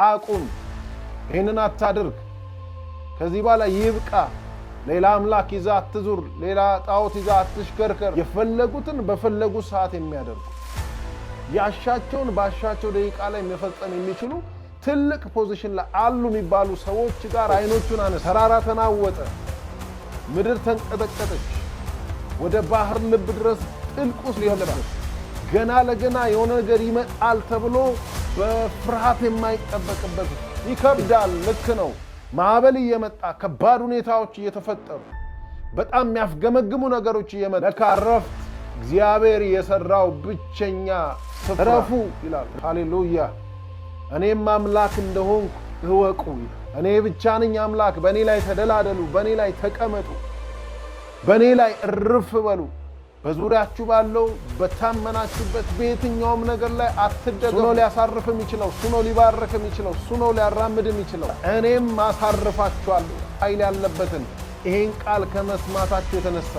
አቁም፣ ይህንን አታድርግ፣ ከዚህ በኋላ ይብቃ፣ ሌላ አምላክ ይዛ አትዙር፣ ሌላ ጣዖት ይዛ አትሽከርከር። የፈለጉትን በፈለጉ ሰዓት የሚያደርጉ ያሻቸውን ባሻቸው ደቂቃ ላይ መፈጸም የሚችሉ ትልቅ ፖዚሽን ላይ አሉ የሚባሉ ሰዎች ጋር አይኖቹን አነሳ። ተራራ ተናወጠ፣ ምድር ተንቀጠቀጠች፣ ወደ ባህር ልብ ድረስ ጥልቁ ሲገባ ገና ለገና የሆነ ነገር ይመጣል ተብሎ በፍርሃት የማይጠበቅበት ይከብዳል። ልክ ነው። ማዕበል እየመጣ ከባድ ሁኔታዎች እየተፈጠሩ በጣም የሚያፍገመግሙ ነገሮች እየመጣ ለካ ረፍት እግዚአብሔር የሰራው ብቸኛ ረፉ ይላል። ሃሌሉያ። እኔም አምላክ እንደሆንኩ እወቁ። እኔ ብቻ ነኝ አምላክ። በእኔ ላይ ተደላደሉ፣ በእኔ ላይ ተቀመጡ፣ በእኔ ላይ እርፍ በሉ። በዙሪያችሁ ባለው በታመናችሁበት በየትኛውም ነገር ላይ አትደገፉ። እሱ ነው ሊያሳርፍ የሚችለው፣ እሱ ነው ሊባርክ የሚችለው፣ እሱ ነው ሊያራምድ የሚችለው። እኔም አሳርፋችኋለሁ። ኃይል ያለበትን ይሄን ቃል ከመስማታችሁ የተነሳ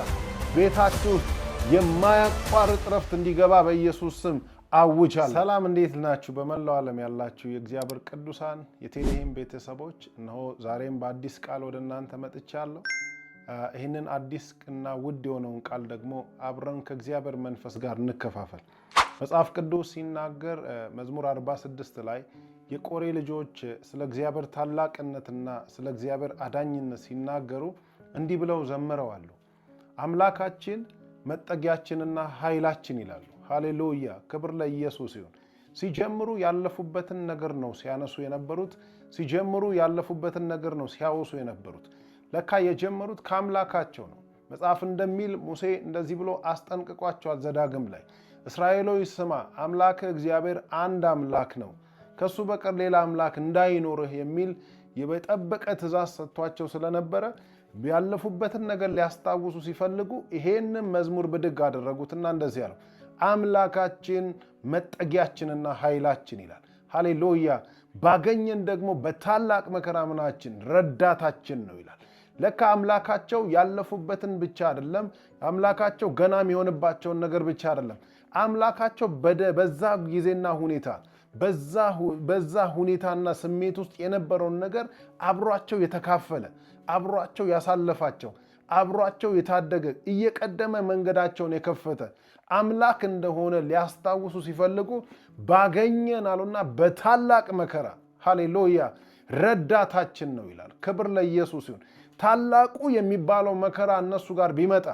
ቤታችሁ ውስጥ የማያቋርጥ ረፍት እንዲገባ በኢየሱስ ስም አውጃለሁ። ሰላም፣ እንዴት ናችሁ? በመላው ዓለም ያላችሁ የእግዚአብሔር ቅዱሳን የቴሌሄም ቤተሰቦች፣ እነሆ ዛሬም በአዲስ ቃል ወደ እናንተ መጥቻለሁ። ይህንን አዲስ እና ውድ የሆነውን ቃል ደግሞ አብረን ከእግዚአብሔር መንፈስ ጋር እንከፋፈል። መጽሐፍ ቅዱስ ሲናገር መዝሙር 46 ላይ የቆሬ ልጆች ስለ እግዚአብሔር ታላቅነትና ስለ እግዚአብሔር አዳኝነት ሲናገሩ እንዲህ ብለው ዘምረዋል። አምላካችን መጠጊያችንና ኃይላችን ይላሉ። ሃሌሉያ፣ ክብር ለኢየሱስ ይሁን። ሲጀምሩ ያለፉበትን ነገር ነው ሲያነሱ የነበሩት። ሲጀምሩ ያለፉበትን ነገር ነው ሲያወሱ የነበሩት። ለካ የጀመሩት ከአምላካቸው ነው። መጽሐፍ እንደሚል ሙሴ እንደዚህ ብሎ አስጠንቅቋቸዋል ዘዳግም ላይ፣ እስራኤሎች ስማ፣ አምላክ እግዚአብሔር አንድ አምላክ ነው፣ ከሱ በቀር ሌላ አምላክ እንዳይኖርህ የሚል የጠበቀ ትእዛዝ ሰጥቷቸው ስለነበረ ያለፉበትን ነገር ሊያስታውሱ ሲፈልጉ ይሄንን መዝሙር ብድግ አደረጉትና እንደዚህ አለው፣ አምላካችን መጠጊያችንና ኃይላችን ይላል። ሃሌሉያ። ባገኘን ደግሞ በታላቅ መከራ ምናችን ረዳታችን ነው ይላል። ለካ አምላካቸው ያለፉበትን ብቻ አይደለም፣ አምላካቸው ገና የሚሆንባቸውን ነገር ብቻ አይደለም። አምላካቸው በዛ ጊዜና ሁኔታ በዛ ሁኔታና ስሜት ውስጥ የነበረውን ነገር አብሯቸው የተካፈለ፣ አብሯቸው ያሳለፋቸው፣ አብሯቸው የታደገ፣ እየቀደመ መንገዳቸውን የከፈተ አምላክ እንደሆነ ሊያስታውሱ ሲፈልጉ ባገኘን አሉና በታላቅ መከራ ሃሌሉያ ረዳታችን ነው ይላል። ክብር ለኢየሱስ ይሁን። ታላቁ የሚባለው መከራ እነሱ ጋር ቢመጣ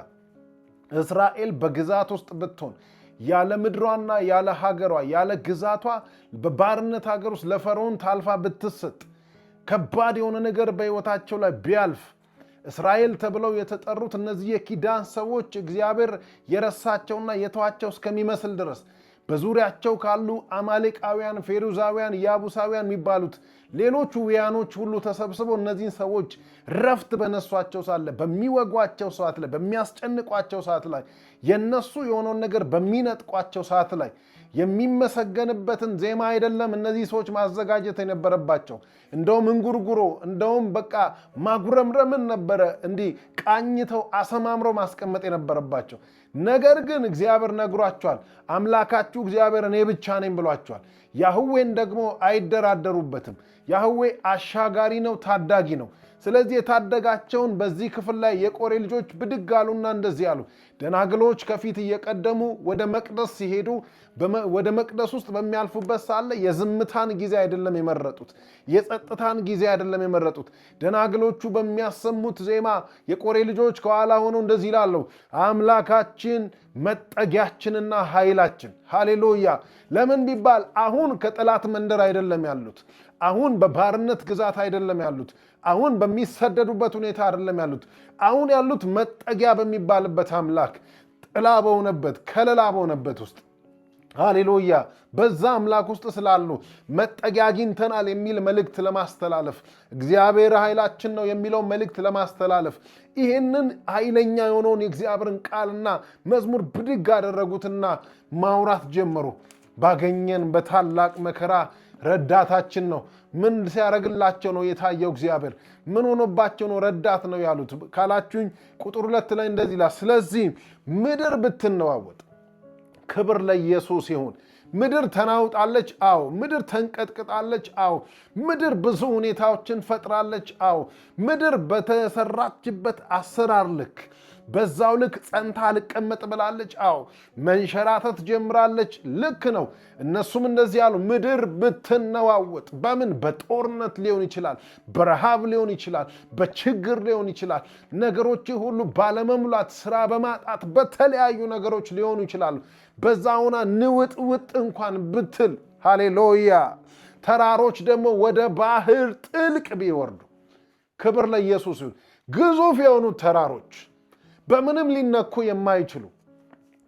እስራኤል በግዛት ውስጥ ብትሆን ያለ ምድሯና ያለ ሀገሯ ያለ ግዛቷ በባርነት ሀገር ውስጥ ለፈርዖን ታልፋ ብትሰጥ ከባድ የሆነ ነገር በሕይወታቸው ላይ ቢያልፍ እስራኤል ተብለው የተጠሩት እነዚህ የኪዳን ሰዎች እግዚአብሔር የረሳቸውና የተዋቸው እስከሚመስል ድረስ በዙሪያቸው ካሉ አማሌቃውያን፣ ፌሩዛውያን፣ ያቡሳውያን የሚባሉት ሌሎቹ ውያኖች ሁሉ ተሰብስበው እነዚህን ሰዎች ረፍት በነሷቸው ሳለ፣ በሚወጓቸው ሰዓት ላይ፣ በሚያስጨንቋቸው ሰዓት ላይ፣ የነሱ የሆነውን ነገር በሚነጥቋቸው ሰዓት ላይ የሚመሰገንበትን ዜማ አይደለም እነዚህ ሰዎች ማዘጋጀት የነበረባቸው። እንደውም እንጉርጉሮ፣ እንደውም በቃ ማጉረምረምን ነበረ እንዲህ ቃኝተው አሰማምረው ማስቀመጥ የነበረባቸው። ነገር ግን እግዚአብሔር ነግሯቸዋል። አምላካችሁ እግዚአብሔር እኔ ብቻ ነኝ ብሏቸዋል። ያህዌን ደግሞ አይደራደሩበትም። ያህዌ አሻጋሪ ነው፣ ታዳጊ ነው። ስለዚህ የታደጋቸውን በዚህ ክፍል ላይ የቆሬ ልጆች ብድግ አሉና እንደዚህ አሉ። ደናግሎች ከፊት እየቀደሙ ወደ መቅደስ ሲሄዱ ወደ መቅደስ ውስጥ በሚያልፉበት ሳለ የዝምታን ጊዜ አይደለም የመረጡት፣ የጸጥታን ጊዜ አይደለም የመረጡት። ደናግሎቹ በሚያሰሙት ዜማ የቆሬ ልጆች ከኋላ ሆነው እንደዚህ ይላሉ፣ አምላካችን መጠጊያችንና ኃይላችን። ሃሌሉያ። ለምን ቢባል አሁን ከጠላት መንደር አይደለም ያሉት፣ አሁን በባርነት ግዛት አይደለም ያሉት፣ አሁን በሚሰደዱበት ሁኔታ አይደለም ያሉት። አሁን ያሉት መጠጊያ በሚባልበት አምላክ ጥላ በሆነበት ከለላ በሆነበት ውስጥ ሃሌሉያ በዛ አምላክ ውስጥ ስላሉ መጠጊያ አግኝተናል የሚል መልእክት ለማስተላለፍ፣ እግዚአብሔር ኃይላችን ነው የሚለው መልእክት ለማስተላለፍ ይህንን ኃይለኛ የሆነውን የእግዚአብሔርን ቃልና መዝሙር ብድግ አደረጉትና ማውራት ጀመሩ። ባገኘን በታላቅ መከራ ረዳታችን ነው። ምን ሲያደርግላቸው ነው የታየው? እግዚአብሔር ምን ሆኖባቸው ነው ረዳት ነው ያሉት ካላችሁኝ ቁጥር 2 ላይ እንደዚህ ይላል፣ ስለዚህ ምድር ብትነዋወጥ፣ ክብር ለኢየሱስ ይሁን፣ ምድር ተናውጣለች። አዎ። ምድር ተንቀጥቅጣለች። አዎ። ምድር ብዙ ሁኔታዎችን ፈጥራለች። አዎ። ምድር በተሰራችበት አሰራር ልክ በዛው ልክ ጸንታ ልቀመጥ ብላለች። አዎ። መንሸራተት ጀምራለች። ልክ ነው። እነሱም እንደዚህ ያሉ ምድር ብትነዋወጥ በምን በጦርነት ሊሆን ይችላል፣ በረሃብ ሊሆን ይችላል፣ በችግር ሊሆን ይችላል። ነገሮች ሁሉ ባለመሙላት፣ ስራ በማጣት በተለያዩ ነገሮች ሊሆኑ ይችላሉ። በዛ ሆና ንውጥውጥ እንኳን ብትል ሃሌሉያ። ተራሮች ደግሞ ወደ ባህር ጥልቅ ቢወርዱ ክብር ለኢየሱስ ይሁን። ግዙፍ የሆኑ ተራሮች በምንም ሊነኩ የማይችሉ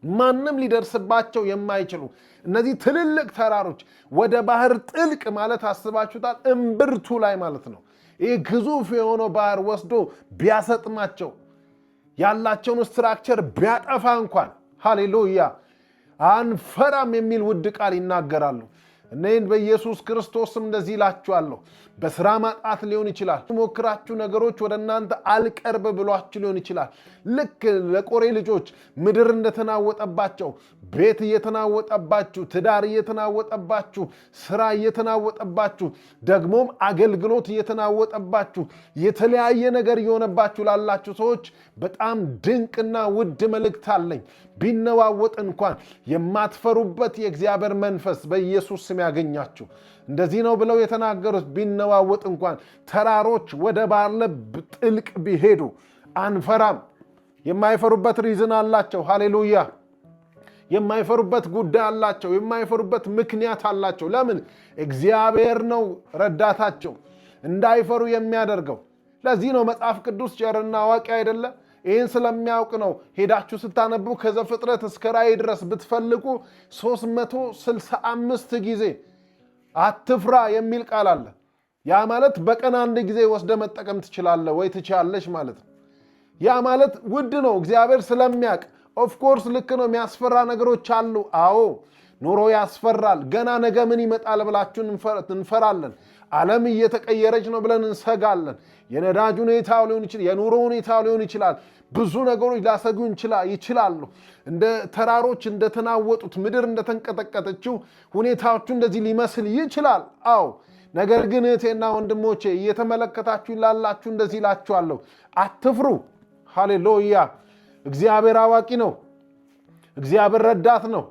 ማንም ሊደርስባቸው የማይችሉ እነዚህ ትልልቅ ተራሮች ወደ ባህር ጥልቅ ማለት አስባችሁታል? እምብርቱ ላይ ማለት ነው። ይህ ግዙፍ የሆነው ባህር ወስዶ ቢያሰጥማቸው ያላቸውን ስትራክቸር ቢያጠፋ እንኳን ሃሌሉያ አንፈራም የሚል ውድ ቃል ይናገራሉ። እኔን በኢየሱስ ክርስቶስም እንደዚህ ይላችኋለሁ። በስራ ማጣት ሊሆን ይችላል። ሞክራችሁ ነገሮች ወደ እናንተ አልቀርብ ብሏችሁ ሊሆን ይችላል። ልክ ለቆሬ ልጆች ምድር እንደተናወጠባቸው፣ ቤት እየተናወጠባችሁ፣ ትዳር እየተናወጠባችሁ፣ ስራ እየተናወጠባችሁ፣ ደግሞም አገልግሎት እየተናወጠባችሁ፣ የተለያየ ነገር እየሆነባችሁ ላላችሁ ሰዎች በጣም ድንቅና ውድ መልእክት አለኝ። ቢነዋወጥ እንኳን የማትፈሩበት የእግዚአብሔር መንፈስ በኢየሱስ ስም ያገኛችሁ። እንደዚህ ነው ብለው የተናገሩት። ቢነዋወጥ እንኳን ተራሮች ወደ ባህር ጥልቅ ቢሄዱ አንፈራም። የማይፈሩበት ሪዝን አላቸው። ሃሌሉያ። የማይፈሩበት ጉዳይ አላቸው። የማይፈሩበት ምክንያት አላቸው። ለምን? እግዚአብሔር ነው ረዳታቸው እንዳይፈሩ የሚያደርገው። ለዚህ ነው መጽሐፍ ቅዱስ ቸርና አዋቂ አይደለ? ይህን ስለሚያውቅ ነው። ሄዳችሁ ስታነቡ ከዘፍጥረት እስከ ራእይ ድረስ ብትፈልጉ 365 ጊዜ አትፍራ የሚል ቃል አለ። ያ ማለት በቀን አንድ ጊዜ ወስደ መጠቀም ትችላለህ ወይ ትችላለሽ ማለት ነው። ያ ማለት ውድ ነው። እግዚአብሔር ስለሚያውቅ ኦፍኮርስ ልክ ነው። የሚያስፈራ ነገሮች አሉ። አዎ ኑሮ ያስፈራል። ገና ነገ ምን ይመጣል ብላችሁ እንፈራለን። ዓለም እየተቀየረች ነው ብለን እንሰጋለን። የነዳጅ ሁኔታው ሊሆን ይችላል፣ የኑሮ ሁኔታው ሊሆን ይችላል። ብዙ ነገሮች ሊያሰጉ ይችላሉ። እንደ ተራሮች እንደተናወጡት ምድር እንደተንቀጠቀጠችው ሁኔታዎቹ እንደዚህ ሊመስል ይችላል። አዎ ነገር ግን እህቴና ወንድሞቼ እየተመለከታችሁ ላላችሁ እንደዚህ እላችኋለሁ፣ አትፍሩ። ሃሌሉያ። እግዚአብሔር አዋቂ ነው። እግዚአብሔር ረዳት ነው።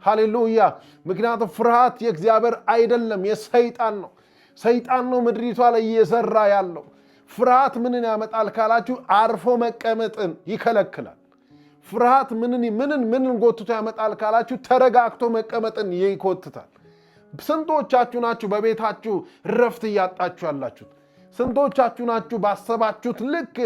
ሃሌሉያ። ምክንያቱም ፍርሃት የእግዚአብሔር አይደለም፣ የሰይጣን ነው። ሰይጣን ነው ምድሪቷ ላይ እየዘራ ያለው። ፍርሃት ምንን ያመጣል ካላችሁ አርፎ መቀመጥን ይከለክላል። ፍርሃት ምንን ጎትቶ ያመጣል ካላችሁ ተረጋግቶ መቀመጥን ይኮትታል። ስንቶቻችሁ ናችሁ በቤታችሁ ረፍት እያጣችሁ ያላችሁት? ስንቶቻችሁ ናችሁ ባሰባችሁት ልክ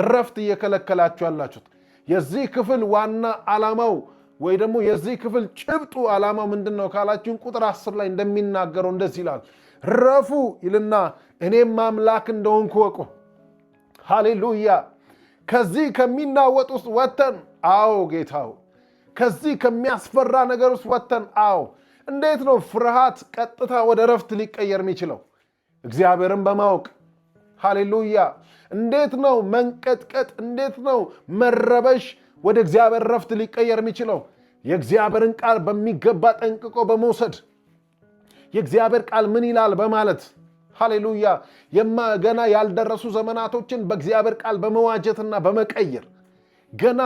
ረፍት እየከለከላችሁ ያላችሁት? የዚህ ክፍል ዋና ዓላማው ወይ ደግሞ የዚህ ክፍል ጭብጡ ዓላማው ምንድነው ካላችሁ ቁጥር 10 ላይ እንደሚናገረው እንደዚህ ይላል፣ ረፉ ይልና እኔም አምላክ እንደሆንኩ ወቁ። ሃሌሉያ። ከዚህ ከሚናወጥ ውስጥ ወተን አዎ ጌታው፣ ከዚህ ከሚያስፈራ ነገር ውስጥ ወተን አዎ። እንዴት ነው ፍርሃት ቀጥታ ወደ ረፍት ሊቀየር የሚችለው? እግዚአብሔርን በማወቅ ሃሌሉያ። እንዴት ነው መንቀጥቀጥ፣ እንዴት ነው መረበሽ ወደ እግዚአብሔር ረፍት ሊቀየር የሚችለው? የእግዚአብሔርን ቃል በሚገባ ጠንቅቆ በመውሰድ የእግዚአብሔር ቃል ምን ይላል በማለት ሃሌሉያ። ገና ያልደረሱ ዘመናቶችን በእግዚአብሔር ቃል በመዋጀትና በመቀየር ገና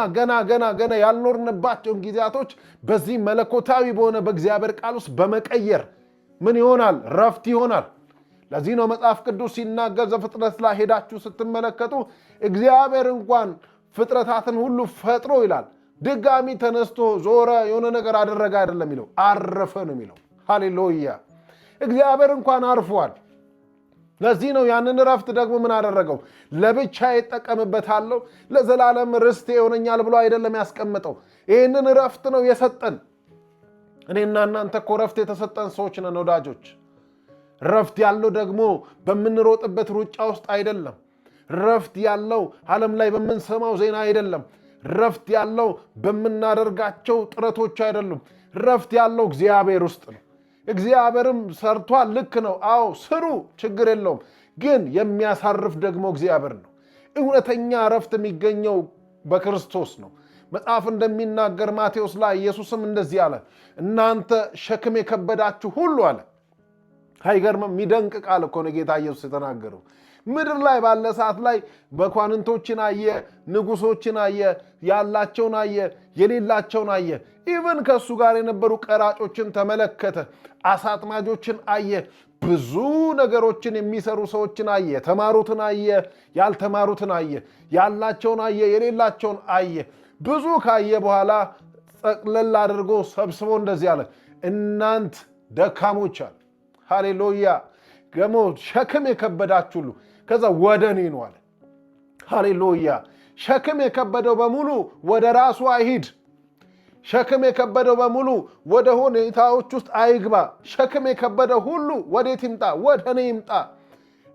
ያልኖርንባቸውን ጊዜያቶች በዚህ መለኮታዊ በሆነ በእግዚአብሔር ቃል ውስጥ በመቀየር ምን ይሆናል? ረፍት ይሆናል። ለዚህ ነው መጽሐፍ ቅዱስ ሲናገር ዘፍጥረት ላይ ሄዳችሁ ስትመለከቱ እግዚአብሔር እንኳን ፍጥረታትን ሁሉ ፈጥሮ ይላል ድጋሚ ተነስቶ ዞረ የሆነ ነገር አደረገ አይደለም የሚለው፣ አረፈ ነው የሚለው። ሃሌሉያ። እግዚአብሔር እንኳን አርፏል። ለዚህ ነው ያንን ረፍት ደግሞ ምን አደረገው? ለብቻ ይጠቀምበታለሁ ለዘላለም ርስቴ ይሆነኛል ብሎ አይደለም ያስቀምጠው። ይህንን ረፍት ነው የሰጠን። እኔና እናንተ እኮ ረፍት የተሰጠን ሰዎች ነን ወዳጆች። ረፍት ያለው ደግሞ በምንሮጥበት ሩጫ ውስጥ አይደለም። ረፍት ያለው ዓለም ላይ በምንሰማው ዜና አይደለም። ረፍት ያለው በምናደርጋቸው ጥረቶች አይደሉም። ረፍት ያለው እግዚአብሔር ውስጥ ነው። እግዚአብሔርም ሰርቷል። ልክ ነው። አዎ ስሩ፣ ችግር የለውም። ግን የሚያሳርፍ ደግሞ እግዚአብሔር ነው። እውነተኛ ረፍት የሚገኘው በክርስቶስ ነው። መጽሐፍ እንደሚናገር ማቴዎስ ላይ ኢየሱስም እንደዚህ አለ፣ እናንተ ሸክም የከበዳችሁ ሁሉ አለ። አይገርምም? የሚደንቅ ቃል እኮ ነው ጌታ ኢየሱስ የተናገረው። ምድር ላይ ባለ ሰዓት ላይ መኳንንቶችን አየ፣ ንጉሶችን አየ፣ ያላቸውን አየ፣ የሌላቸውን አየ። ኢቭን ከሱ ጋር የነበሩ ቀራጮችን ተመለከተ፣ አሳጥማጆችን አየ፣ ብዙ ነገሮችን የሚሰሩ ሰዎችን አየ፣ የተማሩትን አየ፣ ያልተማሩትን አየ፣ ያላቸውን አየ፣ የሌላቸውን አየ። ብዙ ካየ በኋላ ጠቅለል አድርጎ ሰብስቦ እንደዚህ አለ፣ እናንት ደካሞች አለ። ሃሌሉያ። ገሞ ሸክም የከበዳችሁ ሁሉ ከዛ ወደ እኔ ነው አለ። ሃሌሉያ። ሸክም የከበደው በሙሉ ወደ ራሱ አይሂድ። ሸክም የከበደው በሙሉ ወደ ሁኔታዎች ውስጥ አይግባ። ሸክም የከበደው ሁሉ ወዴት ይምጣ? ወደ እኔ ይምጣ።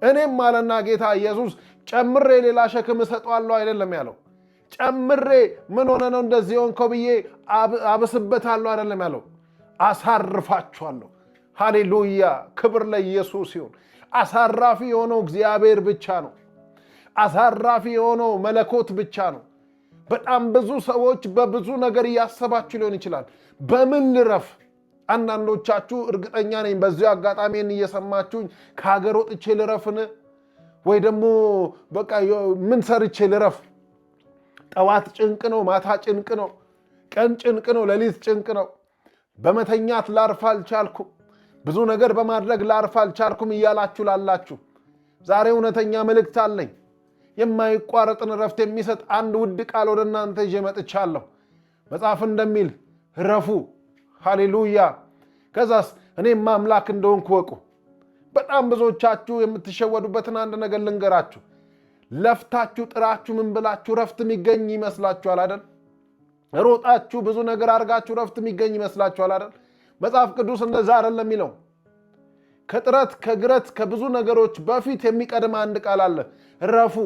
እኔም አለና ጌታ ኢየሱስ ጨምሬ ሌላ ሸክም እሰጠዋለሁ አይደለም ያለው። ጨምሬ ምን ሆነ ነው እንደዚህ ሆንከው ብዬ አብስበታለሁ አይደለም ያለው። አሳርፋችኋለሁ። ሃሌሉያ። ክብር ለኢየሱስ ይሁን። አሳራፊ የሆነው እግዚአብሔር ብቻ ነው። አሳራፊ የሆነው መለኮት ብቻ ነው። በጣም ብዙ ሰዎች በብዙ ነገር እያሰባችሁ ሊሆን ይችላል። በምን ልረፍ? አንዳንዶቻችሁ እርግጠኛ ነኝ በዚሁ አጋጣሚን እየሰማችሁኝ ከሀገር ወጥቼ ልረፍን? ወይ ደግሞ በቃ ምን ሰርቼ ልረፍ? ጠዋት ጭንቅ ነው፣ ማታ ጭንቅ ነው፣ ቀን ጭንቅ ነው፣ ሌሊት ጭንቅ ነው። በመተኛት ላርፍ አልቻልኩም፣ ብዙ ነገር በማድረግ ላርፍ አልቻልኩም እያላችሁ ላላችሁ ዛሬ እውነተኛ መልእክት አለኝ። የማይቋረጥን ረፍት የሚሰጥ አንድ ውድ ቃል ወደ እናንተ ይዤ መጥቻለሁ። መጽሐፍ እንደሚል ረፉ። ሃሌሉያ። ከዛስ እኔም አምላክ እንደሆንኩ ወቁ። በጣም ብዙዎቻችሁ የምትሸወዱበትን አንድ ነገር ልንገራችሁ። ለፍታችሁ ጥራችሁ ምን ብላችሁ ረፍት የሚገኝ ይመስላችኋል አይደል? ሮጣችሁ ብዙ ነገር አድርጋችሁ ረፍት የሚገኝ ይመስላችኋል አይደል? መጽሐፍ ቅዱስ እንደዛ አይደለም የሚለው። ከጥረት ከግረት ከብዙ ነገሮች በፊት የሚቀድም አንድ ቃል አለ፣ ረፉ።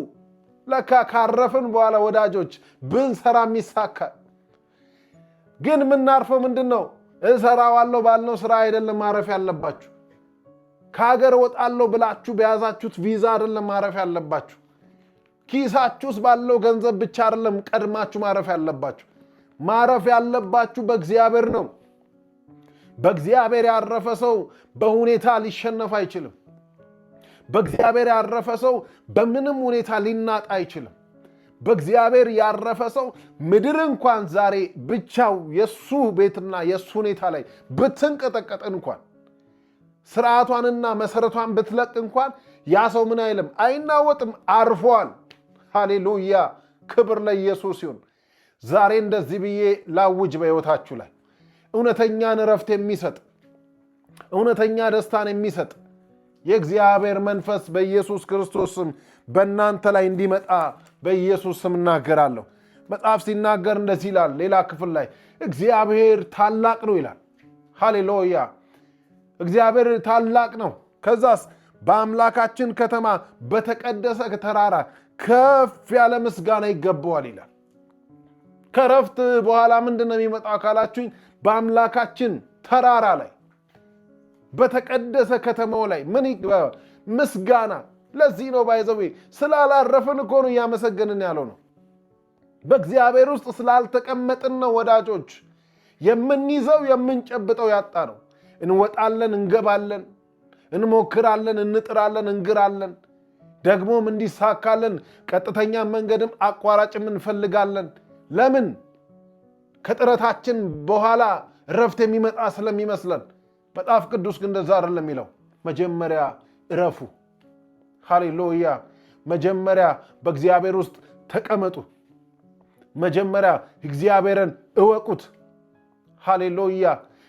ለካ ካረፍን በኋላ ወዳጆች ብንሰራም ይሳካል። ግን የምናርፈው ምንድን ነው? እሰራዋለሁ ባልነው ስራ አይደለም ማረፍ ያለባችሁ። ከሀገር ወጣለሁ ብላችሁ በያዛችሁት ቪዛ አይደለም ማረፍ ያለባችሁ። ኪሳችሁስ ባለው ገንዘብ ብቻ አይደለም ቀድማችሁ ማረፍ ያለባችሁ። ማረፍ ያለባችሁ በእግዚአብሔር ነው። በእግዚአብሔር ያረፈ ሰው በሁኔታ ሊሸነፍ አይችልም። በእግዚአብሔር ያረፈ ሰው በምንም ሁኔታ ሊናጥ አይችልም። በእግዚአብሔር ያረፈ ሰው ምድር እንኳን ዛሬ ብቻው የሱ ቤትና የሱ ሁኔታ ላይ ብትንቀጠቀጥ እንኳን ስርዓቷንና መሰረቷን ብትለቅ እንኳን ያ ሰው ምን አይልም? አይናወጥም፣ አርፏል። ሃሌሉያ። ክብር ለኢየሱስ ይሁን። ዛሬ እንደዚህ ብዬ ላውጅ በሕይወታችሁ ላይ እውነተኛን ረፍት የሚሰጥ እውነተኛ ደስታን የሚሰጥ የእግዚአብሔር መንፈስ በኢየሱስ ክርስቶስ ስም በእናንተ ላይ እንዲመጣ በኢየሱስ ስም እናገራለሁ። መጽሐፍ ሲናገር እንደዚህ ይላል፣ ሌላ ክፍል ላይ እግዚአብሔር ታላቅ ነው ይላል። ሃሌሉያ። እግዚአብሔር ታላቅ ነው። ከዛስ በአምላካችን ከተማ በተቀደሰ ተራራ ከፍ ያለ ምስጋና ይገባዋል ይላል። ከረፍት በኋላ ምንድን ነው የሚመጣው ካላችሁኝ፣ በአምላካችን ተራራ ላይ በተቀደሰ ከተማው ላይ ምን ምስጋና። ለዚህ ነው ባይዘው ስላላረፍን እኮ ነው እያመሰገንን ያለው ነው። በእግዚአብሔር ውስጥ ስላልተቀመጥን ነው ወዳጆች የምንይዘው የምንጨብጠው ያጣ ነው። እንወጣለን፣ እንገባለን፣ እንሞክራለን፣ እንጥራለን፣ እንግራለን፣ ደግሞም እንዲሳካለን ቀጥተኛ መንገድም አቋራጭም እንፈልጋለን። ለምን? ከጥረታችን በኋላ ረፍት የሚመጣ ስለሚመስለን። መጽሐፍ ቅዱስ ግን እንደዛ አይደለም የሚለው። መጀመሪያ እረፉ። ሃሌሉያ። መጀመሪያ በእግዚአብሔር ውስጥ ተቀመጡ። መጀመሪያ እግዚአብሔርን እወቁት። ሃሌሉያ።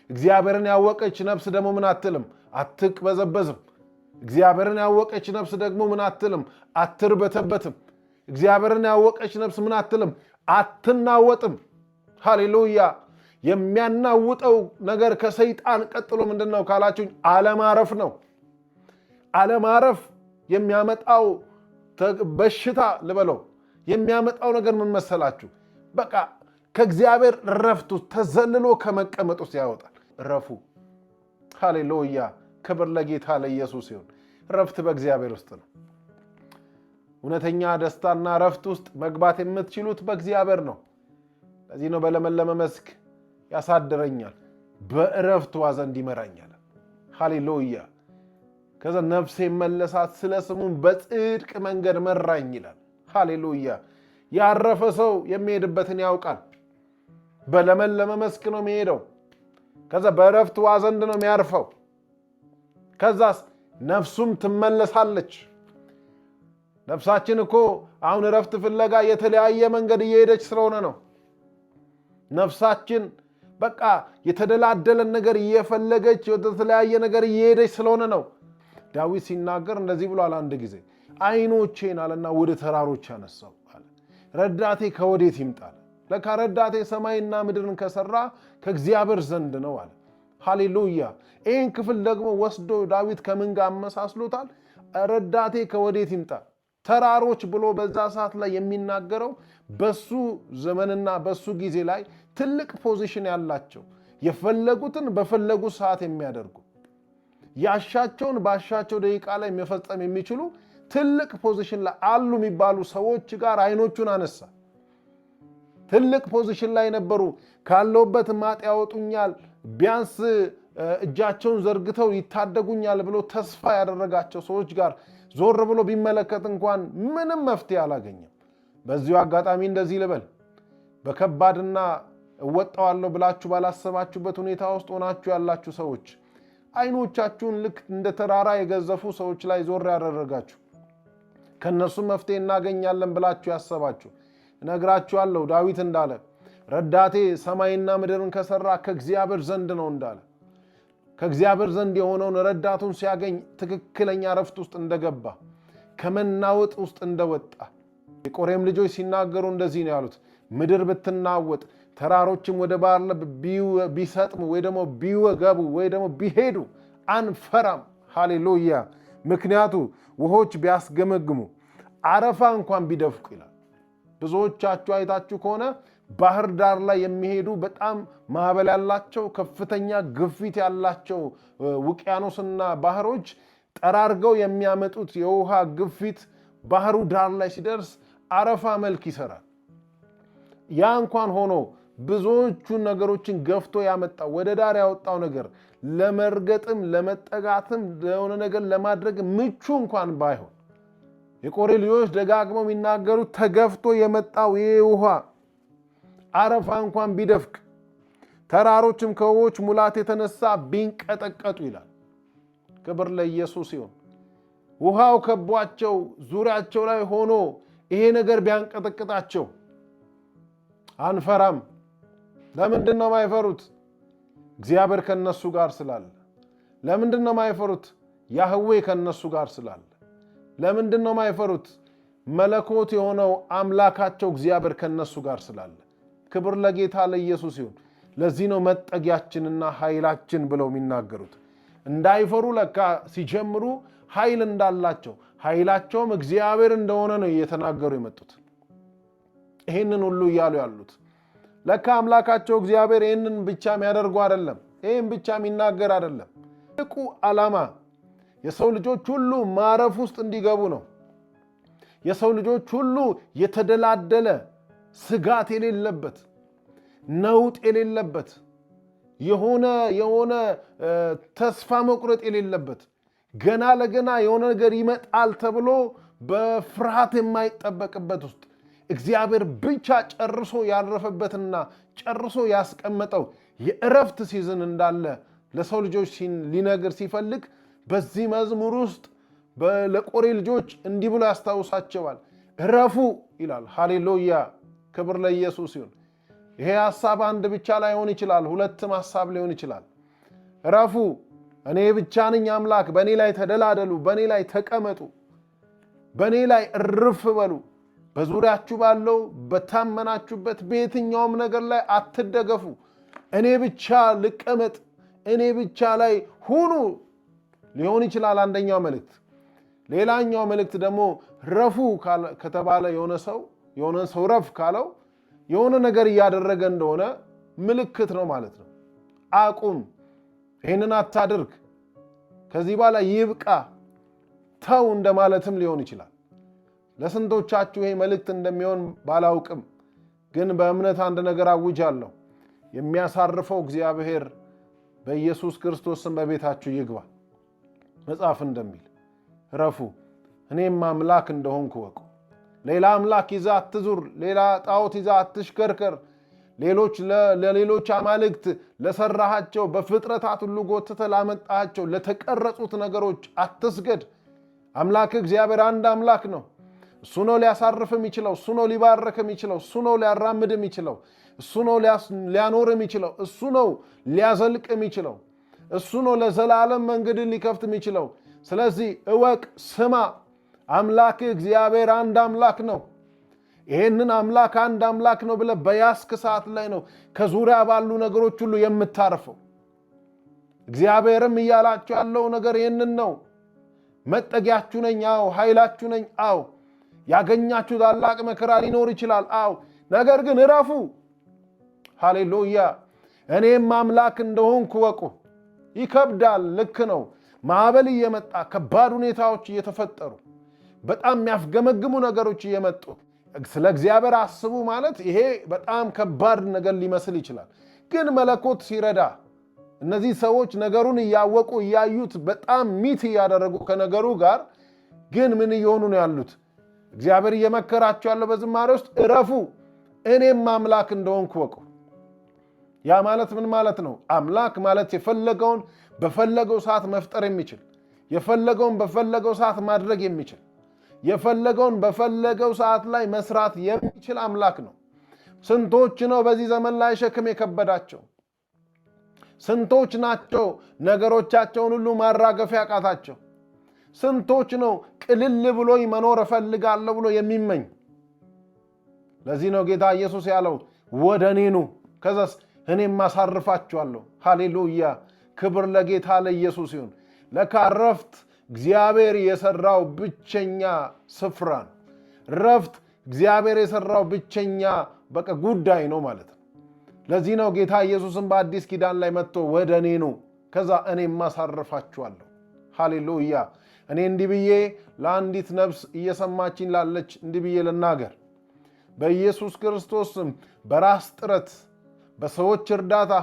እግዚአብሔርን ያወቀች ነፍስ ደግሞ ምን አትልም? አትቅበዘበዝም። እግዚአብሔርን ያወቀች ነፍስ ደግሞ ምን አትልም? አትርበተበትም። እግዚአብሔርን ያወቀች ነፍስ ምን አትልም? አትናወጥም። ሃሌሉያ። የሚያናውጠው ነገር ከሰይጣን ቀጥሎ ምንድን ነው ካላችሁኝ፣ አለማረፍ ነው። አለማረፍ የሚያመጣው በሽታ ልበለው የሚያመጣው ነገር ምን መሰላችሁ? በቃ ከእግዚአብሔር ረፍት ውስጥ ተዘልሎ ከመቀመጥ ውስጥ ያወጣል። ረፉ። ሃሌሉያ። ክብር ለጌታ ለኢየሱስ ይሁን። ረፍት በእግዚአብሔር ውስጥ ነው። እውነተኛ ደስታና ረፍት ውስጥ መግባት የምትችሉት በእግዚአብሔር ነው። ለዚህ ነው በለመለመ መስክ ያሳድረኛል፣ በእረፍት ውኃ ዘንድ ይመራኛል። ሃሌሉያ። ከዛ ነፍሴ መለሳት፣ ስለ ስሙም በጽድቅ መንገድ መራኝ ይላል። ሃሌሉያ። ያረፈ ሰው የሚሄድበትን ያውቃል። በለመለመ መስክ ነው የሚሄደው። ከዛ በእረፍት ውኃ ዘንድ ነው የሚያርፈው። ከዛስ ነፍሱም ትመለሳለች። ነፍሳችን እኮ አሁን እረፍት ፍለጋ የተለያየ መንገድ እየሄደች ስለሆነ ነው። ነፍሳችን በቃ የተደላደለን ነገር እየፈለገች የተለያየ ነገር እየሄደች ስለሆነ ነው። ዳዊት ሲናገር እንደዚህ ብሏል አንድ ጊዜ፣ ዓይኖቼን አለና ወደ ተራሮች አነሳው አለ። ረዳቴ ከወዴት ይምጣል? ለካ ረዳቴ ሰማይና ምድርን ከሰራ ከእግዚአብሔር ዘንድ ነው አለ። ሃሌሉያ። ይህን ክፍል ደግሞ ወስዶ ዳዊት ከምን ጋር አመሳስሎታል? ረዳቴ ከወዴት ይምጣል? ተራሮች ብሎ በዛ ሰዓት ላይ የሚናገረው በሱ ዘመንና በሱ ጊዜ ላይ ትልቅ ፖዚሽን ያላቸው የፈለጉትን በፈለጉ ሰዓት የሚያደርጉ ያሻቸውን ባሻቸው ደቂቃ ላይ መፈጸም የሚችሉ ትልቅ ፖዚሽን ላይ አሉ የሚባሉ ሰዎች ጋር ዓይኖቹን አነሳ። ትልቅ ፖዚሽን ላይ ነበሩ። ካለውበት ማጥ ያወጡኛል፣ ቢያንስ እጃቸውን ዘርግተው ይታደጉኛል ብሎ ተስፋ ያደረጋቸው ሰዎች ጋር ዞር ብሎ ቢመለከት እንኳን ምንም መፍትሄ አላገኘም። በዚሁ አጋጣሚ እንደዚህ ልበል፣ በከባድና እወጣዋለሁ ብላችሁ ባላሰባችሁበት ሁኔታ ውስጥ ሆናችሁ ያላችሁ ሰዎች ዓይኖቻችሁን ልክ እንደ ተራራ የገዘፉ ሰዎች ላይ ዞር ያደረጋችሁ፣ ከነሱ መፍትሄ እናገኛለን ብላችሁ ያሰባችሁ፣ እነግራችኋለሁ ዳዊት እንዳለ ረዳቴ ሰማይና ምድርን ከሰራ ከእግዚአብሔር ዘንድ ነው እንዳለ ከእግዚአብሔር ዘንድ የሆነውን ረዳቱን ሲያገኝ ትክክለኛ ረፍት ውስጥ እንደገባ ከመናወጥ ውስጥ እንደወጣ የቆሬም ልጆች ሲናገሩ እንደዚህ ነው ያሉት። ምድር ብትናወጥ ተራሮችም ወደ ባህር ቢሰጥሙ ወይ ደግሞ ቢወገቡ ወይ ደግሞ ቢሄዱ አንፈራም። ሃሌሉያ። ምክንያቱ ውሆች ቢያስገመግሙ አረፋ እንኳን ቢደፍቁ ይላል። ብዙዎቻችሁ አይታችሁ ከሆነ ባህር ዳር ላይ የሚሄዱ በጣም ማዕበል ያላቸው ከፍተኛ ግፊት ያላቸው ውቅያኖስና ባህሮች ጠራርገው የሚያመጡት የውሃ ግፊት ባህሩ ዳር ላይ ሲደርስ አረፋ መልክ ይሰራል። ያ እንኳን ሆኖ ብዙዎቹ ነገሮችን ገፍቶ ያመጣው ወደ ዳር ያወጣው ነገር ለመርገጥም ለመጠጋትም ለሆነ ነገር ለማድረግ ምቹ እንኳን ባይሆን የቆሬ ልጆች ደጋግመው የሚናገሩት ተገፍቶ የመጣው ይሄ ውሃ አረፋ እንኳን ቢደፍቅ ተራሮችም ከውኆች ሙላት የተነሳ ቢንቀጠቀጡ ይላል። ክብር ለኢየሱስ ይሁን። ውሃው ከቧቸው ዙሪያቸው ላይ ሆኖ ይሄ ነገር ቢያንቀጠቅጣቸው አንፈራም። ለምንድን ነው ማይፈሩት? እግዚአብሔር ከነሱ ጋር ስላለ። ለምንድን ነው ማይፈሩት? ያህዌ ከነሱ ጋር ስላለ። ለምንድን ነው ማይፈሩት? መለኮት የሆነው አምላካቸው እግዚአብሔር ከነሱ ጋር ስላለ። ክብር ለጌታ ለኢየሱስ ይሁን። ለዚህ ነው መጠጊያችንና ኃይላችን ብለው የሚናገሩት። እንዳይፈሩ ለካ ሲጀምሩ ኃይል እንዳላቸው ኃይላቸውም እግዚአብሔር እንደሆነ ነው እየተናገሩ የመጡት። ይህንን ሁሉ እያሉ ያሉት ለካ አምላካቸው እግዚአብሔር ይህንን ብቻ የሚያደርጉ አይደለም፣ ይህን ብቻ የሚናገር አይደለም። ትልቁ ዓላማ የሰው ልጆች ሁሉ ማረፍ ውስጥ እንዲገቡ ነው። የሰው ልጆች ሁሉ የተደላደለ ስጋት የሌለበት ነውጥ የሌለበት የሆነ ተስፋ መቁረጥ የሌለበት ገና ለገና የሆነ ነገር ይመጣል ተብሎ በፍርሃት የማይጠበቅበት ውስጥ እግዚአብሔር ብቻ ጨርሶ ያረፈበትና ጨርሶ ያስቀመጠው የእረፍት ሲዝን እንዳለ ለሰው ልጆች ሊነግር ሲፈልግ በዚህ መዝሙር ውስጥ ለቆሬ ልጆች እንዲህ ብሎ ያስታውሳቸዋል። እረፉ ይላል። ሃሌሉያ። ክብር ለኢየሱስ ይሁን። ይሄ ሐሳብ አንድ ብቻ ላይሆን ይችላል፣ ሁለትም ሐሳብ ሊሆን ይችላል። እረፉ፣ እኔ ብቻ ነኝ አምላክ፣ በእኔ ላይ ተደላደሉ፣ በእኔ ላይ ተቀመጡ፣ በእኔ ላይ እርፍ በሉ። በዙሪያችሁ ባለው በታመናችሁበት በየትኛውም ነገር ላይ አትደገፉ። እኔ ብቻ ልቀመጥ፣ እኔ ብቻ ላይ ሁኑ ሊሆን ይችላል አንደኛው መልእክት። ሌላኛው መልእክት ደግሞ ረፉ ከተባለ የሆነ ሰው ረፍ ካለው የሆነ ነገር እያደረገ እንደሆነ ምልክት ነው ማለት ነው። አቁም፣ ይህንን አታድርግ፣ ከዚህ በኋላ ይብቃ፣ ተው እንደማለትም ሊሆን ይችላል። ለስንቶቻችሁ ይሄ መልእክት እንደሚሆን ባላውቅም ግን በእምነት አንድ ነገር አውጃለሁ። የሚያሳርፈው እግዚአብሔር በኢየሱስ ክርስቶስም በቤታችሁ ይግባ። መጽሐፍ እንደሚል ረፉ፣ እኔም አምላክ እንደሆንኩ ወቁ። ሌላ አምላክ ይዛ አትዙር፣ ሌላ ጣዖት ይዛ አትሽከርከር። ለሌሎች አማልክት ለሰራሃቸው በፍጥረታት ሁሉ ጎትተህ ላመጣሃቸው ለተቀረጹት ነገሮች አትስገድ። አምላክ እግዚአብሔር አንድ አምላክ ነው። እሱ ነው ሊያሳርፍ የሚችለው፣ እሱ ነው ሊባርክ የሚችለው፣ እሱ ነው ሊያራምድ የሚችለው፣ እሱ ነው ሊያኖር የሚችለው፣ እሱ ነው ሊያዘልቅ የሚችለው፣ እሱ ነው ለዘላለም መንገድን ሊከፍት የሚችለው። ስለዚህ እወቅ፣ ስማ፣ አምላክ እግዚአብሔር አንድ አምላክ ነው። ይሄንን አምላክ አንድ አምላክ ነው ብለህ በያዝክ ሰዓት ላይ ነው ከዙሪያ ባሉ ነገሮች ሁሉ የምታርፈው። እግዚአብሔርም እያላችሁ ያለው ነገር ይህንን ነው። መጠጊያችሁ ነኝ፣ አዎ። ኃይላችሁ ነኝ፣ አዎ። ያገኛችሁ ታላቅ መከራ ሊኖር ይችላል፣ አዎ። ነገር ግን እረፉ። ሃሌሉያ። እኔም አምላክ እንደሆንኩ ወቁ። ይከብዳል፣ ልክ ነው። ማዕበል እየመጣ ከባድ ሁኔታዎች እየተፈጠሩ በጣም የሚያስገመግሙ ነገሮች እየመጡ ስለ እግዚአብሔር አስቡ ማለት ይሄ በጣም ከባድ ነገር ሊመስል ይችላል። ግን መለኮት ሲረዳ እነዚህ ሰዎች ነገሩን እያወቁ እያዩት በጣም ሚት እያደረጉ ከነገሩ ጋር ግን ምን እየሆኑ ነው ያሉት? እግዚአብሔር እየመከራቸው ያለው በዝማሬ ውስጥ እረፉ፣ እኔም አምላክ እንደሆንኩ ወቁ። ያ ማለት ምን ማለት ነው? አምላክ ማለት የፈለገውን በፈለገው ሰዓት መፍጠር የሚችል፣ የፈለገውን በፈለገው ሰዓት ማድረግ የሚችል፣ የፈለገውን በፈለገው ሰዓት ላይ መስራት የሚችል አምላክ ነው። ስንቶች ነው በዚህ ዘመን ላይ ሸክም የከበዳቸው? ስንቶች ናቸው ነገሮቻቸውን ሁሉ ማራገፍ ያቃታቸው? ስንቶች ነው ቅልል ብሎኝ መኖር እፈልጋለሁ ብሎ የሚመኝ? ለዚህ ነው ጌታ ኢየሱስ ያለው ወደ እኔ ኑ ከዛስ እኔም አሳርፋችኋለሁ። ሃሌሉያ! ክብር ለጌታ ለኢየሱስ ይሁን። ለካ ረፍት እግዚአብሔር የሰራው ብቸኛ ስፍራ ነው። ረፍት እግዚአብሔር የሰራው ብቸኛ በቃ ጉዳይ ነው ማለት ነው። ለዚህ ነው ጌታ ኢየሱስም በአዲስ ኪዳን ላይ መጥቶ ወደ እኔ ኑ ከዛ እኔም አሳርፋችኋለሁ። ሃሌሉያ! እኔ እንዲህ ብዬ ለአንዲት ነፍስ እየሰማችኝ ላለች እንዲህ ብዬ ልናገር። በኢየሱስ ክርስቶስም በራስ ጥረት፣ በሰዎች እርዳታ፣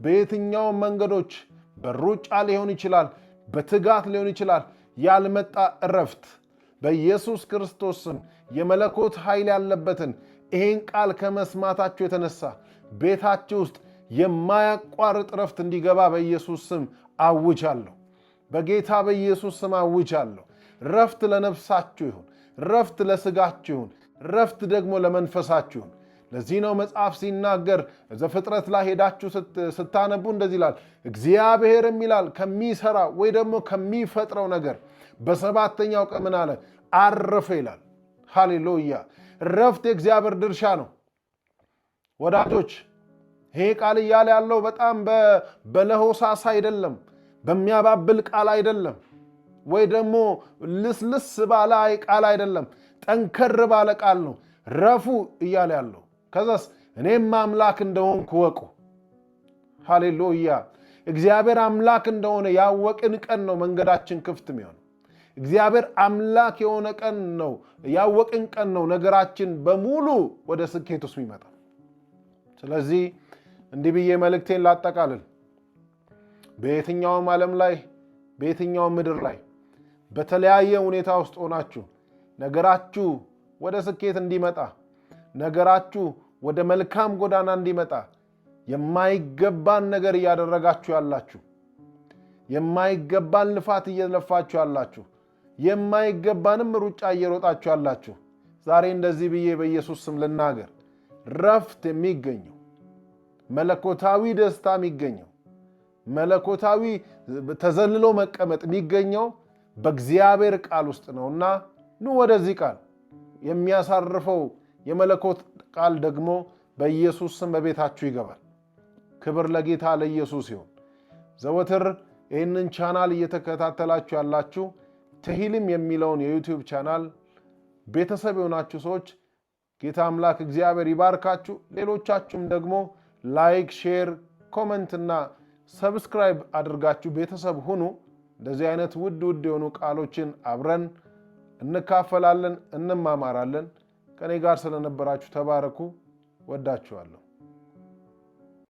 በየትኛውም መንገዶች በሩጫ ሊሆን ይችላል፣ በትጋት ሊሆን ይችላል፣ ያልመጣ እረፍት በኢየሱስ ክርስቶስም የመለኮት ኃይል ያለበትን ይሄን ቃል ከመስማታችሁ የተነሳ ቤታችሁ ውስጥ የማያቋርጥ እረፍት እንዲገባ በኢየሱስ ስም አውጃለሁ። በጌታ በኢየሱስ ስም አውጃለሁ። ረፍት ለነፍሳችሁ ይሁን፣ ረፍት ለስጋችሁ ይሁን፣ ረፍት ደግሞ ለመንፈሳችሁ ይሁን። ለዚህ ነው መጽሐፍ ሲናገር ዘፍጥረት ላይ ሄዳችሁ ስታነቡ እንደዚህ ይላል፣ እግዚአብሔርም ይላል ከሚሰራ ወይ ደግሞ ከሚፈጥረው ነገር በሰባተኛው ቀን ምን አለ? አረፈ ይላል። ሃሌሉያ! ረፍት የእግዚአብሔር ድርሻ ነው። ወዳጆች ይሄ ቃል እያለ ያለው በጣም በለሆሳስ አይደለም፣ በሚያባብል ቃል አይደለም፣ ወይ ደግሞ ልስልስ ባለ ቃል አይደለም፣ ጠንከር ባለ ቃል ነው ረፉ እያለ ያለው። ከዛስ እኔም አምላክ እንደሆንኩ ወቁ። ሃሌሉያ! እግዚአብሔር አምላክ እንደሆነ ያወቅን ቀን ነው መንገዳችን ክፍት የሚሆነው። እግዚአብሔር አምላክ የሆነ ቀን ነው ያወቅን ቀን ነው ነገራችን በሙሉ ወደ ስኬት ውስጥ የሚመጣ። ስለዚህ እንዲህ ብዬ መልእክቴን ላጠቃልል። በየትኛውም ዓለም ላይ በየትኛውም ምድር ላይ በተለያየ ሁኔታ ውስጥ ሆናችሁ ነገራችሁ ወደ ስኬት እንዲመጣ፣ ነገራችሁ ወደ መልካም ጎዳና እንዲመጣ የማይገባን ነገር እያደረጋችሁ ያላችሁ፣ የማይገባን ልፋት እየለፋችሁ ያላችሁ፣ የማይገባንም ሩጫ እየሮጣችሁ ያላችሁ ዛሬ እንደዚህ ብዬ በኢየሱስ ስም ልናገር። ረፍት የሚገኘው መለኮታዊ ደስታ የሚገኘው መለኮታዊ ተዘልሎ መቀመጥ የሚገኘው በእግዚአብሔር ቃል ውስጥ ነውና ኑ ወደዚህ ቃል። የሚያሳርፈው የመለኮት ቃል ደግሞ በኢየሱስ ስም በቤታችሁ ይገባል። ክብር ለጌታ ለኢየሱስ ይሁን። ዘወትር ይህንን ቻናል እየተከታተላችሁ ያላችሁ ተሂልም የሚለውን የዩቲዩብ ቻናል ቤተሰብ የሆናችሁ ሰዎች ጌታ አምላክ እግዚአብሔር ይባርካችሁ። ሌሎቻችሁም ደግሞ ላይክ፣ ሼር፣ ኮመንት እና ሰብስክራይብ አድርጋችሁ ቤተሰብ ሁኑ። እንደዚህ አይነት ውድ የሆኑ ቃሎችን አብረን እንካፈላለን፣ እንማማራለን። ከኔ ጋር ስለነበራችሁ ተባረኩ። ወዳችኋለሁ።